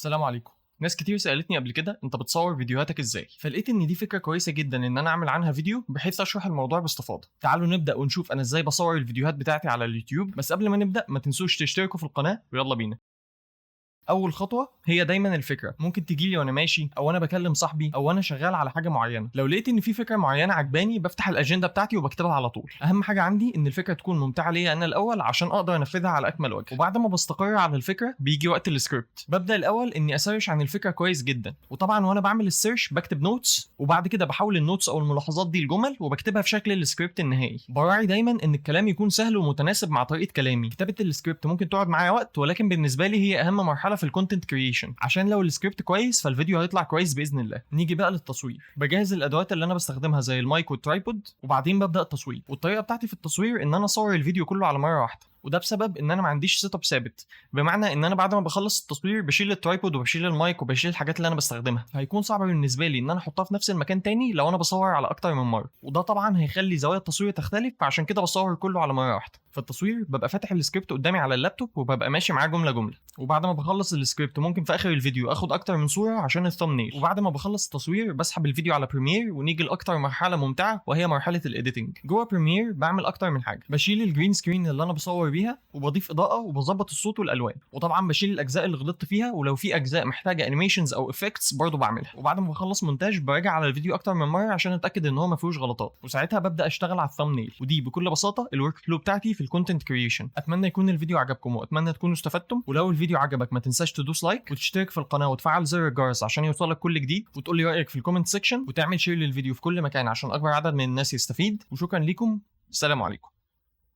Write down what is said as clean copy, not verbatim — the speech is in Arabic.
السلام عليكم. ناس كتير سألتني قبل كده انت بتصور فيديوهاتك ازاي؟ فلقيت ان دي فكرة كويسة جدا ان انا اعمل عنها فيديو بحيث اشرح الموضوع باستفاضة. تعالوا نبدأ ونشوف انا ازاي بصور الفيديوهات بتاعتي على اليوتيوب، بس قبل ما نبدأ ما تنسوش تشتركوا في القناة ويلا بينا. اول خطوه هي دايما الفكره، ممكن تجيلي وانا ماشي او انا بكلم صاحبي او انا شغال على حاجه معينه. لو لقيت ان في فكره معينه عجباني بفتح الاجنده بتاعتي وبكتبها على طول. اهم حاجه عندي ان الفكره تكون ممتعه ليا انا الاول عشان اقدر انفذها على اكمل وجه، وبعد ما بستقر على الفكره بيجي وقت السكريبت. ببدا الاول اني اسيرش عن الفكره كويس جدا، وطبعا وانا بعمل السيرش بكتب نوتس، وبعد كده بحول النوتس او الملاحظات دي لجمل وبكتبها في شكل السكريبت النهائي. براعي دايما ان الكلام يكون سهل ومتناسب مع طريقه كلامي. كتابه السكريبت ممكن تقعد معايا وقت، ولكن بالنسبه لي هي اهم مرحله في الكونتنت كريشن، عشان لو السكريبت كويس فالفيديو هيطلع كويس باذن الله. نيجي بقى للتصوير. بجهز الادوات اللي انا بستخدمها زي المايك والترايبود، وبعدين ببدا التصوير. والطريقه بتاعتي في التصوير ان انا اصور الفيديو كله على مره واحده، وده بسبب ان انا ما عنديش سيت اب ثابت. بمعنى ان انا بعد ما بخلص التصوير بشيل الترايبود وبشيل المايك وبشيل الحاجات اللي انا بستخدمها. هيكون صعب بالنسبه لي ان انا احطها في نفس المكان تاني لو انا بصور على اكتر من مره، وده طبعا هيخلي زوايا التصوير تختلف، فعشان كده بصور كله على مره واحده. في التصوير ببقى فاتح السكريبت قدامي على اللابتوب وببقى ماشي معاه جمله جمله، وبعد ما بخلص السكريبت ممكن في اخر الفيديو اخد اكتر من صوره عشان الثامنيل. وبعد ما بخلص التصوير بسحب الفيديو على بريمير، ونيجي لاكتر مرحله ممتعه وهي مرحله الايديتنج. جوه بريمير بعمل اكتر من حاجه. بشيل الجرين سكرين اللي انا بصور بيها وبضيف اضاءه وبظبط الصوت والالوان، وطبعا بشيل الاجزاء اللي غلطت فيها، ولو في اجزاء محتاجه انيميشنز او افكتس برضه بعملها. وبعد ما بخلص مونتاج براجع على الفيديو اكتر من مره عشان اتاكد ان هو ما فيهوش غلطات، وساعتها ببدا اشتغل على الثامبنيل. ودي بكل بساطه الورك فلو بتاعتي في الكونتنت كريشن. اتمنى يكون الفيديو عجبكم واتمنى تكونوا استفدتم، ولو الفيديو عجبك ما تنساش تدوس لايك وتشترك في القناه وتفعل زر الجرس عشان يوصلك كل جديد، وتقول لي رايك في الكومنت سيكشن، وتعمل شير للفيديو في كل مكان عشان اكبر عدد من الناس يستفيد. وشكرا ليكم، السلام عليكم.